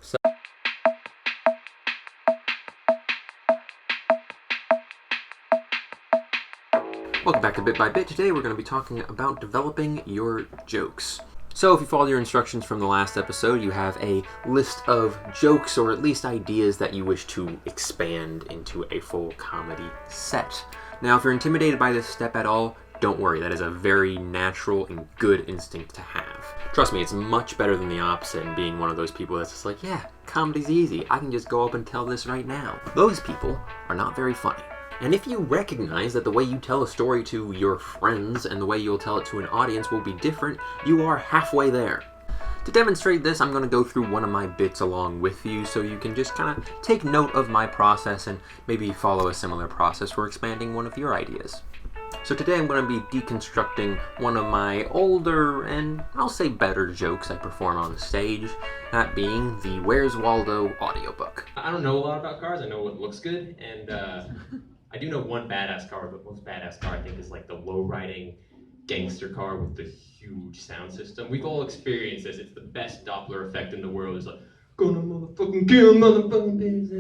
So welcome back to Bit by Bit. Today we're going to be talking about developing your jokes. So if you followed your instructions from the last episode, you have a list of jokes or at least ideas that you wish to expand into a full comedy set. Now if you're intimidated by this step at all, don't worry, that is a very natural and good instinct to have. Trust me, it's much better than the opposite and being one of those people that's just like, yeah, comedy's easy, I can just go up and tell this right now. Those people are not very funny. And if you recognize that the way you tell a story to your friends and the way you'll tell it to an audience will be different, you are halfway there. To demonstrate this, I'm going to go through one of my bits along with you so you can just kind of take note of my process and maybe follow a similar process for expanding one of your ideas. So today I'm going to be deconstructing one of my older and I'll say better jokes I perform on stage, that being the Where's Waldo audiobook. I don't know a lot about cars, I know what looks good, and I do know one badass car, but most badass car I think is like the low-riding gangster car with the huge sound system. We've all experienced this. It's the best Doppler effect in the world. It's like, gonna motherfucking kill motherfucking pigs.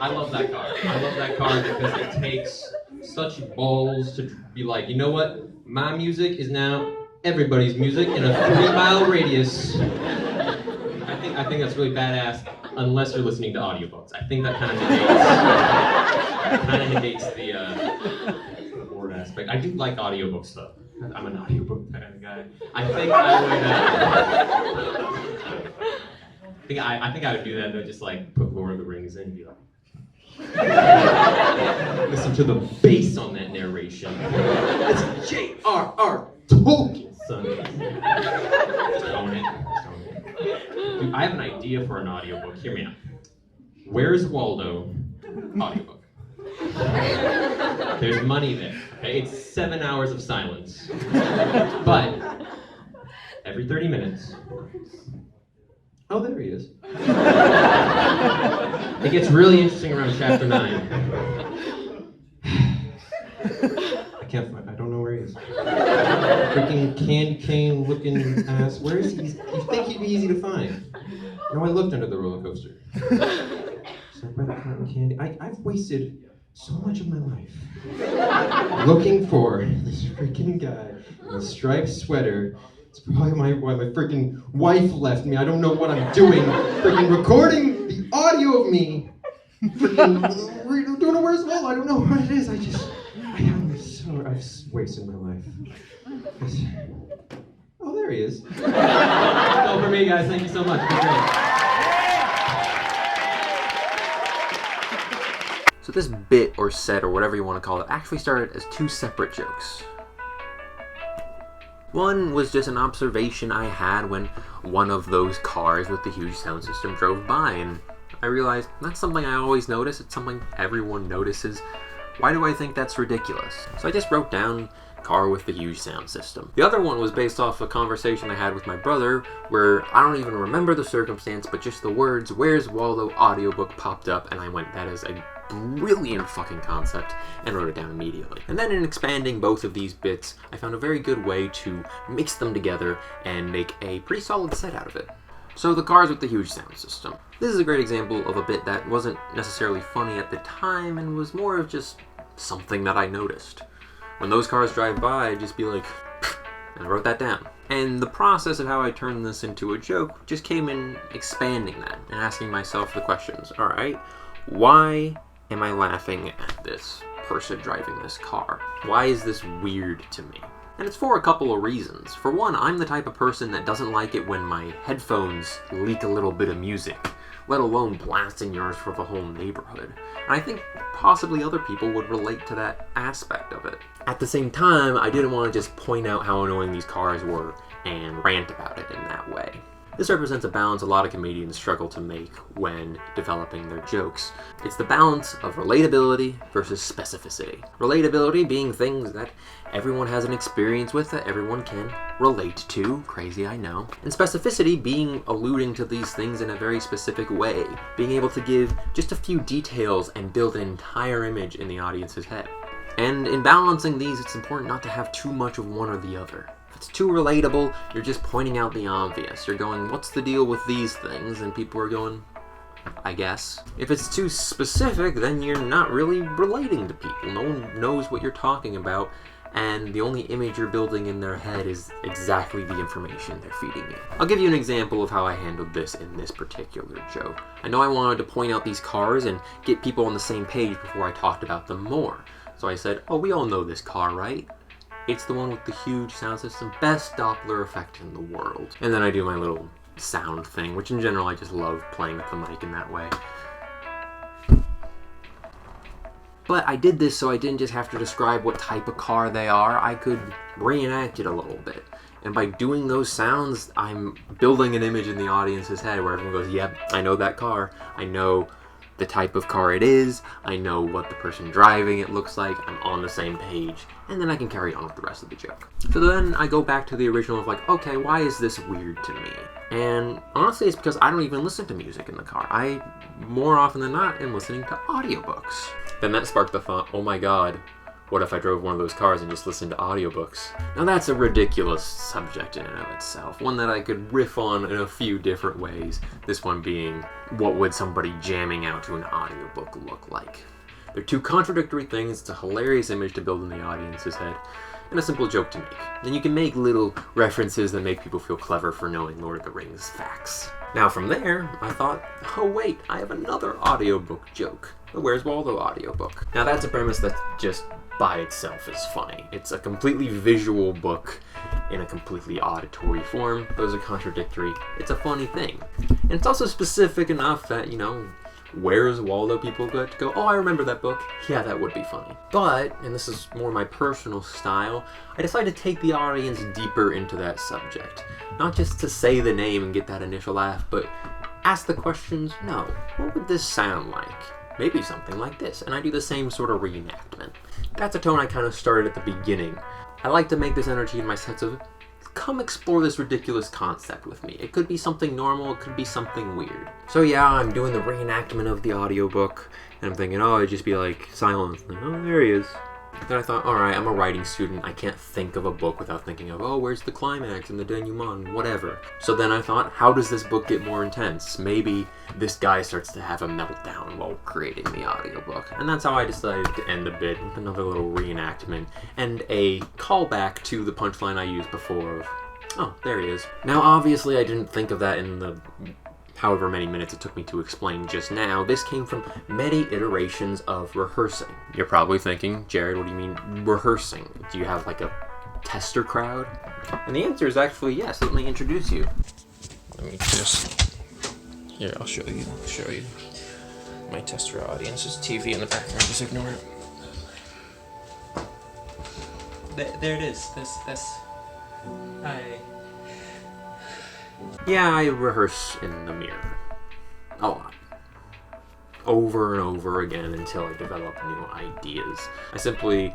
I love that car. I love that car because it takes such balls to be like, you know what? My music is now everybody's music in a 3-mile radius. I think that's really badass. Unless you're listening to audiobooks. I think that kind of negates the board aspect. I do like audiobooks though. I'm an audiobook kind of guy. I think I would do that though, just like put Lord of the Rings in and be like listen to the bass on that narration. It's J.R.R. Tolkien, son. Just own it. Dude, I have an idea for an audiobook. Hear me out. Where's Waldo audiobook? There's money there. Okay? It's 7 hours of silence. But every 30 minutes. Oh, there he is. It gets really interesting around chapter 9. I don't know where he is. Freaking candy cane looking ass. Where is he? You think he'd be easy to find. No, I looked under the roller coaster. So by the cotton candy. I've wasted so much of my life looking for this freaking guy in a striped sweater. It's probably why my freaking wife left me. I don't know what I'm doing. Freaking recording the audio of me. Freaking doing a Where's Waldo. I don't know what it is. I've wasted my life. Oh, there he is. That's all for me, guys. Thank you so much. It's great. So this bit or set or whatever you want to call it actually started as 2 separate jokes. One was just an observation I had when one of those cars with the huge sound system drove by, and I realized that's something I always notice, it's something everyone notices. Why do I think that's ridiculous? So I just wrote down car with the huge sound system. The other one was based off a conversation I had with my brother where I don't even remember the circumstance, but just the words Where's Waldo audiobook popped up and I went, that is a brilliant fucking concept, and wrote it down immediately. And then in expanding both of these bits, I found a very good way to mix them together and make a pretty solid set out of it. So the cars with the huge sound system. This is a great example of a bit that wasn't necessarily funny at the time and was more of just something that I noticed. When those cars drive by, I'd just be like, and I wrote that down. And the process of how I turned this into a joke just came in expanding that and asking myself the questions. Alright, why am I laughing at this person driving this car? Why is this weird to me? And it's for a couple of reasons. For one, I'm the type of person that doesn't like it when my headphones leak a little bit of music, let alone blasting yours for the whole neighborhood. And I think possibly other people would relate to that aspect of it. At the same time, I didn't want to just point out how annoying these cars were and rant about it in that way. This represents a balance a lot of comedians struggle to make when developing their jokes. It's the balance of relatability versus specificity. Relatability being things that everyone has an experience with that everyone can relate to, crazy I know. And specificity being alluding to these things in a very specific way, being able to give just a few details and build an entire image in the audience's head. And in balancing these, it's important not to have too much of one or the other. If it's too relatable, you're just pointing out the obvious. You're going, what's the deal with these things? And people are going, I guess. If it's too specific, then you're not really relating to people. No one knows what you're talking about, and the only image you're building in their head is exactly the information they're feeding you. I'll give you an example of how I handled this in this particular joke. I know I wanted to point out these cars and get people on the same page before I talked about them more. So I said, oh, we all know this car, right? It's the one with the huge sound system, best Doppler effect in the world. And then I do my little sound thing, which in general I just love playing with the mic in that way. But I did this so I didn't just have to describe what type of car they are, I could reenact it a little bit. And by doing those sounds, I'm building an image in the audience's head where everyone goes, yep, I know that car, I know the type of car it is, I know what the person driving it looks like, I'm on the same page, and then I can carry on with the rest of the joke. So then I go back to the original of like, okay, why is this weird to me? And honestly, it's because I don't even listen to music in the car. I, more often than not, am listening to audiobooks. Then that sparked the thought, oh my god, what if I drove one of those cars and just listened to audiobooks? Now that's a ridiculous subject in and of itself, one that I could riff on in a few different ways, this one being, what would somebody jamming out to an audiobook look like? They're two contradictory things, it's a hilarious image to build in the audience's head, and a simple joke to make. Then you can make little references that make people feel clever for knowing Lord of the Rings facts. Now from there, I thought, oh wait, I have another audiobook joke. The Where's Waldo audiobook. Now that's a premise that just by itself is funny. It's a completely visual book in a completely auditory form. Those are contradictory. It's a funny thing. And it's also specific enough that, you know, Where's Waldo people get to go, oh, I remember that book. Yeah, that would be funny. But, and this is more my personal style, I decided to take the audience deeper into that subject. Not just to say the name and get that initial laugh, but ask the questions, no, what would this sound like? Maybe something like this, and I do the same sort of reenactment. That's a tone I kind of started at the beginning. I like to make this energy in my sets of, come explore this ridiculous concept with me. It could be something normal, it could be something weird. So yeah, I'm doing the reenactment of the audiobook, and I'm thinking, oh, it'd just be like silence. Oh, there he is. Then I thought, alright, I'm a writing student, I can't think of a book without thinking of, oh, where's the climax and the denouement, whatever. So then I thought, how does this book get more intense? Maybe this guy starts to have a meltdown while creating the audiobook. And that's how I decided to end the bit with another little reenactment and a callback to the punchline I used before of, oh, there he is. Now obviously I didn't think of that in the however many minutes it took me to explain just now. This came from many iterations of rehearsing. You're probably thinking, Jared, what do you mean rehearsing? Do you have like a tester crowd? And the answer is actually yes. Let me introduce you. Let me just... Here, I'll show you. My tester audience is TV in the background. Just ignore it. There it is. This. Hi. Yeah, I rehearse in the mirror. A lot. Over and over again until I develop new ideas. I simply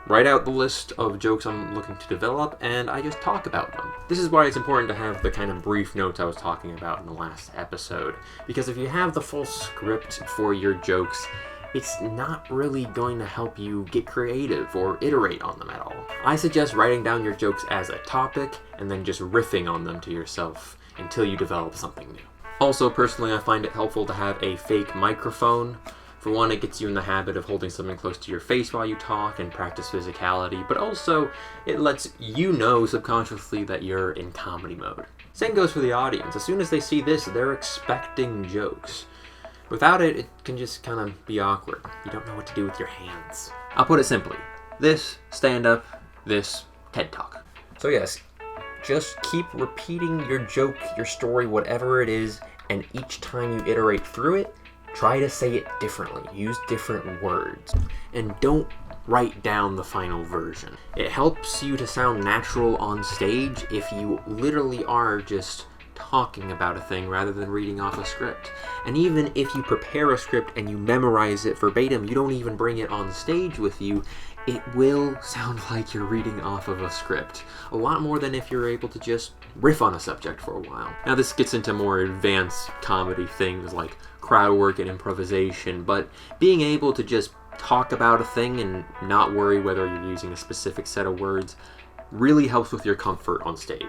write out the list of jokes I'm looking to develop, and I just talk about them. This is why it's important to have the kind of brief notes I was talking about in the last episode, because if you have the full script for your jokes, it's not really going to help you get creative or iterate on them at all. I suggest writing down your jokes as a topic and then just riffing on them to yourself until you develop something new. Also, personally, I find it helpful to have a fake microphone. For one, it gets you in the habit of holding something close to your face while you talk and practice physicality, but also it lets you know subconsciously that you're in comedy mode. Same goes for the audience. As soon as they see this, they're expecting jokes. Without it, it can just kind of be awkward. You don't know what to do with your hands. I'll put it simply. This, stand-up, this, TED Talk. So yes, just keep repeating your joke, your story, whatever it is, and each time you iterate through it, try to say it differently. Use different words. And don't write down the final version. It helps you to sound natural on stage if you literally are just talking about a thing rather than reading off a script. And even if you prepare a script and you memorize it verbatim, you don't even bring it on stage with you, it will sound like you're reading off of a script. A lot more than if you're able to just riff on a subject for a while. Now this gets into more advanced comedy things like crowd work and improvisation, but being able to just talk about a thing and not worry whether you're using a specific set of words, really helps with your comfort on stage.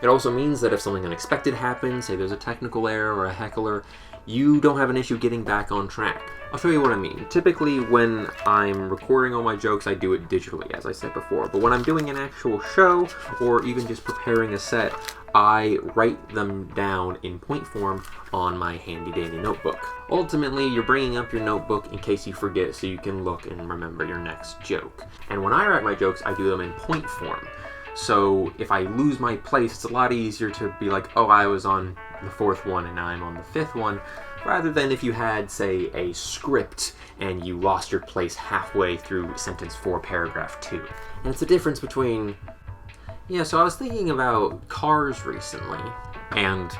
It also means that if something unexpected happens, say there's a technical error or a heckler, you don't have an issue getting back on track. I'll show you what I mean. Typically, when I'm recording all my jokes, I do it digitally, as I said before. But when I'm doing an actual show, or even just preparing a set, I write them down in point form on my handy-dandy notebook. Ultimately, you're bringing up your notebook in case you forget, so you can look and remember your next joke. And when I write my jokes, I do them in point form. So if I lose my place, it's a lot easier to be like, oh, I was on the 4th one and now I'm on the 5th one, rather than if you had, say, a script and you lost your place halfway through sentence 4, paragraph 2. And it's the difference between, yeah, so I was thinking about cars recently, and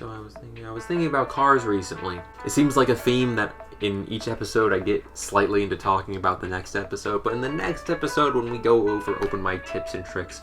I was thinking about cars recently. It seems like a theme that in each episode I get slightly into talking about the next episode, but in the next episode when we go over open mic tips and tricks,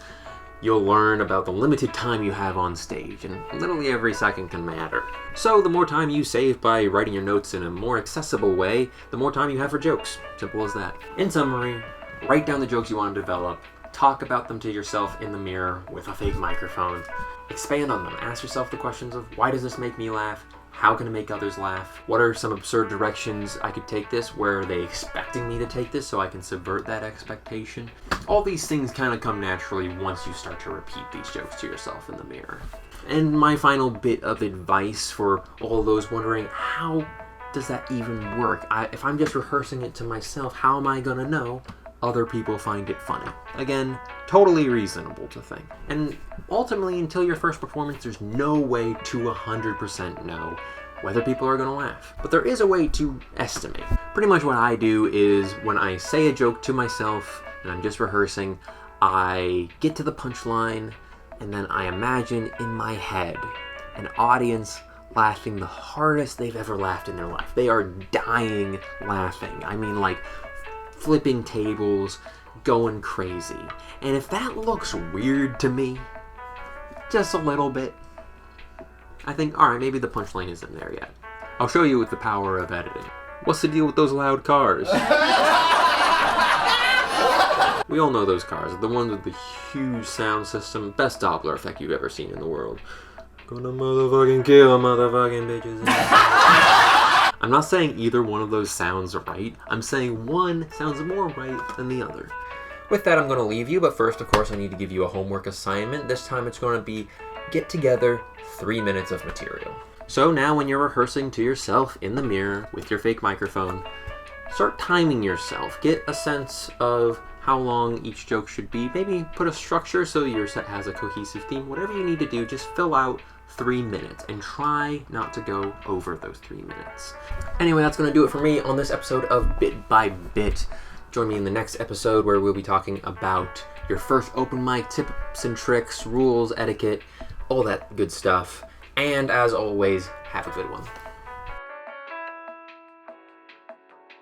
you'll learn about the limited time you have on stage, and literally every second can matter. So the more time you save by writing your notes in a more accessible way, the more time you have for jokes. Simple as that. In summary, write down the jokes you want to develop, talk about them to yourself in the mirror with a fake microphone, expand on them, ask yourself the questions of why does this make me laugh? How can I make others laugh? What are some absurd directions I could take this? Where are they expecting me to take this so I can subvert that expectation? All these things kind of come naturally once you start to repeat these jokes to yourself in the mirror. And my final bit of advice for all those wondering, how does that even work? If I'm just rehearsing it to myself, how am I gonna know other people find it funny? Again, totally reasonable to think. And ultimately, until your first performance, there's no way to 100% know whether people are going to laugh. But there is a way to estimate. Pretty much what I do is when I say a joke to myself and I'm just rehearsing, I get to the punchline and then I imagine in my head an audience laughing the hardest they've ever laughed in their life. They are dying laughing. I mean, like flipping tables, going crazy. And if that looks weird to me, just a little bit, I think, alright, maybe the punchline isn't there yet. I'll show you with the power of editing. What's the deal with those loud cars? We all know those cars, the ones with the huge sound system, best Doppler effect you've ever seen in the world. Gonna motherfucking kill motherfucking bitches. I'm not saying either one of those sounds right. I'm saying one sounds more right than the other. With that, I'm going to leave you, but first, of course, I need to give you a homework assignment. This time it's going to be get together 3 minutes of material. So now when you're rehearsing to yourself in the mirror with your fake microphone, start timing yourself. Get a sense of how long each joke should be. Maybe put a structure so your set has a cohesive theme. Whatever you need to do, just fill out 3 minutes and try not to go over those 3 minutes. Anyway, that's going to do it for me on this episode of Bit by Bit. Join me in the next episode where we'll be talking about your first open mic tips and tricks, rules, etiquette, all that good stuff. And as always, have a good one.